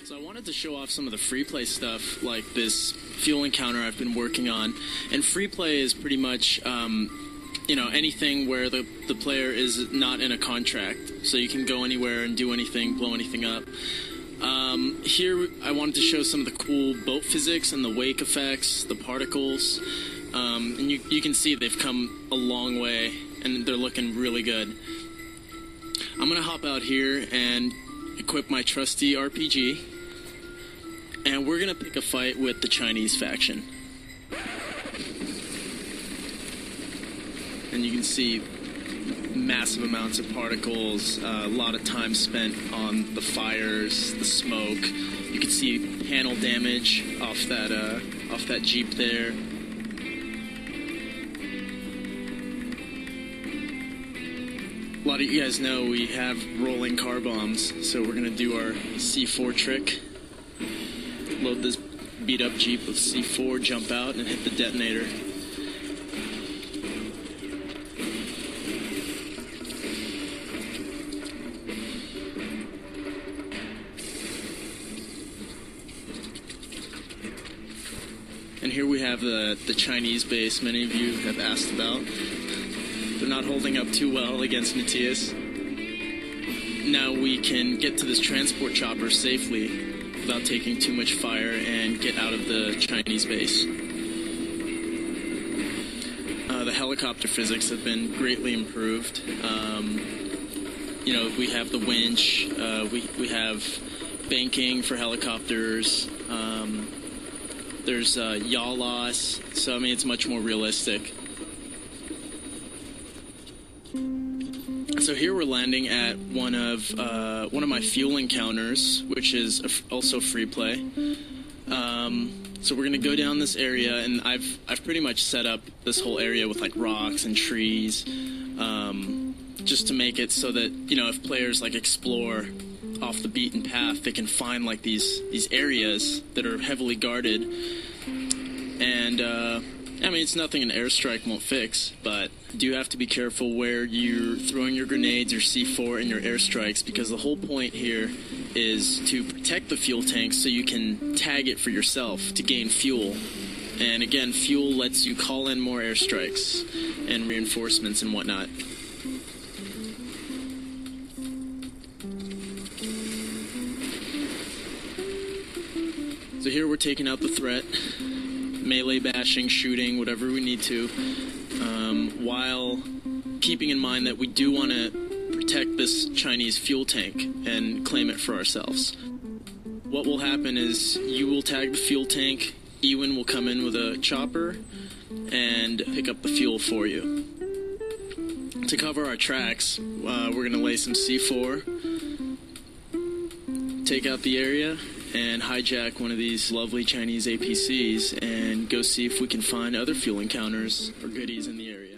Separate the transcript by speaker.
Speaker 1: So I wanted to show off some of the Freeplay stuff, like this fuel encounter I've been working on. And Freeplay is pretty much, anything where the player is not in a contract. So you can go anywhere and do anything, blow anything up. Here I wanted to show some of the cool boat physics and the wake effects, the particles. And you can see they've come a long way, and they're looking really good. I'm going to hop out here and equip my trusty RPG, and we're going to pick a fight with the Chinese faction. And you can see massive amounts of particles, a lot of time spent on the fires, the smoke. You can see panel damage off that Jeep there. A lot of you guys know we have rolling car bombs, so we're going to do our C4 trick. Load this beat-up Jeep with C4, jump out, and hit the detonator. And here we have the Chinese base many of you have asked about. They're not holding up too well against Matthias. Now we can get to this transport chopper safely without taking too much fire and get out of the Chinese base. The helicopter physics have been greatly improved. We have the winch, we have banking for helicopters, there's yaw loss, so I mean it's much more realistic. So here we're landing at one of my fuel encounters, which is also Freeplay. So we're gonna go down this area, and I've pretty much set up this whole area with like rocks and trees, just to make it so that if players like explore off the beaten path, they can find like these areas that are heavily guarded. And I mean, it's nothing an airstrike won't fix, but you do have to be careful where you're throwing your grenades, your C4, and your airstrikes, because the whole point here is to protect the fuel tank so you can tag it for yourself to gain fuel. And again, fuel lets you call in more airstrikes and reinforcements and whatnot. So here we're taking out the threat. Melee bashing, shooting, whatever we need to, while keeping in mind that we do want to protect this Chinese fuel tank and claim it for ourselves. What will happen is you will tag the fuel tank, Ewan will come in with a chopper and pick up the fuel for you. To cover our tracks, we're going to lay some C4, take out the area, and hijack one of these lovely Chinese APCs and go see if we can find other fuel encounters or goodies in the area.